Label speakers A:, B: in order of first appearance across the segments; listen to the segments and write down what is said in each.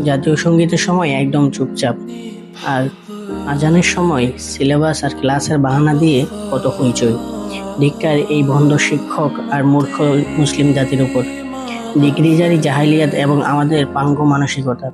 A: জাতীয় সঙ্গীতের সময় একদম চুপচাপ, আর আজানের সময় সিলেবাস আর ক্লাসের বাহানা দিয়ে কত হইচই। ধিক্কার এই ভণ্ড শিক্ষক আর মূর্খ মুসলিম জাতির উপর। ডিগ্রিজারি জাহিলিয়াত এবং আমাদের পাঙ্গু মানসিকতা।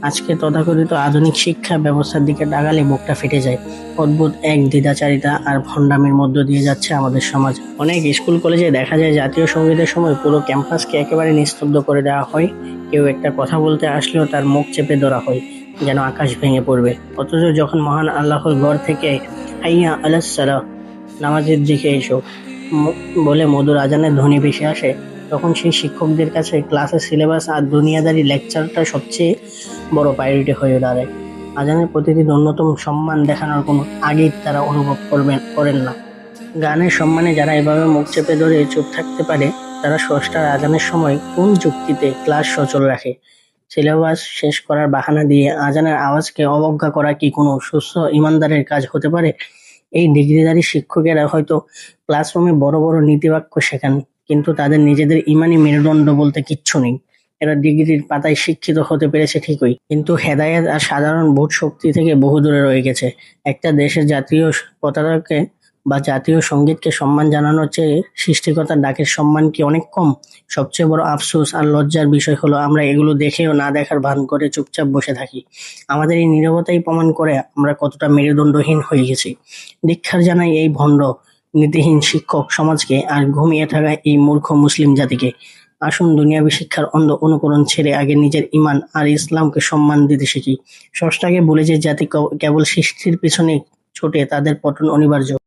A: আজকে তথাকথিত আধুনিক শিক্ষা ব্যবস্থার দিকে তাকালে বুকটা ফেটে যায়। অদ্ভুত এক দ্বিধাচারিতা আর ভণ্ডামির মধ্য দিয়ে যাচ্ছে আমাদের সমাজ। অনেক স্কুল কলেজে দেখা যায় জাতীয় সঙ্গীতের সময় পুরো ক্যাম্পাসকে একেবারে নিস্তব্ধ করে দেওয়া হয়। কেউ একটা কথা বলতে আসলেও তার মুখ চেপে ধরা হয়, যেন আকাশ ভেঙে পড়বে। অথচ যখন মহান আল্লাহর ঘর থেকে হাইয়া আলাস সালাহ, নামাজের দিকে এসো বলে মধুর আজানের ধ্বনি ভেসে আসে, তখন সেই শিক্ষকদের কাছে ক্লাসের সিলেবাস আর দুনিয়াদারি লেকচারটা সবচেয়ে বড় প্রায়োরিটি হয়ে দাঁড়ায়। আজানের প্রতিটি ন্যূনতম সম্মান দেখানোর কোনো আগেই তারা অনুভব করেন না। গানের সম্মানে যারা এভাবে মুখ চেপে ধরে চুপ থাকতে পারে, তারা স্রষ্টার আজানের সময় কোন যুক্তিতে ক্লাস সচল রাখে? সিলেবাস শেষ করার বাহানা দিয়ে আজানের আওয়াজকে অবজ্ঞা করা কি কোনো সুস্থ ইমানদারের কাজ হতে পারে? এই ডিগ্রিধারী শিক্ষকেরা হয়তো ক্লাসরুমে বড় বড় নীতিবাক্য শেখান, কিন্তু তাদের নিজেদের ইমানি মেরুদণ্ড বলতে কিচ্ছু নেই। এরা ডিগ্রির পাতায় শিক্ষিত হতে পেরেছে ঠিকই, কিন্তু হেদায়েত আর সাধারণ বোধ শক্তি থেকে বহু দূরে রয়ে গেছে। একটা দেশের জাতীয় পতাকাকে বা জাতীয় সঙ্গীতকে সম্মান জানানোর চেয়ে সৃষ্টিকর্তার ডাকের সম্মান কি অনেক কম? সবচেয়ে বড় আফসোস আর লজ্জার বিষয় হলো, আমরা এগুলো দেখেও না দেখার ভান করে চুপচাপ বসে থাকি। আমাদের এই নীরবতাই প্রমাণ করে আমরা কতটা মেরুদণ্ডহীন হয়ে গেছি। ধিক্কার জানাই এই ভণ্ড নীতিহীন শিক্ষক সমাজকে আর ঘুমিয়ে থাকা এই মূর্খ মুসলিম জাতিকে। আসুন দুনিয়াবী শিক্ষার অন্ধ অনুকরণ ছেড়ে আগে নিজের ইমান আর ইসলামকে সম্মান দিতে শিখি। স্রষ্টাকে ভুলে যে জাতি কেবল সৃষ্টির পিছনে ছোটে, তাদের পতন অনিবার্য।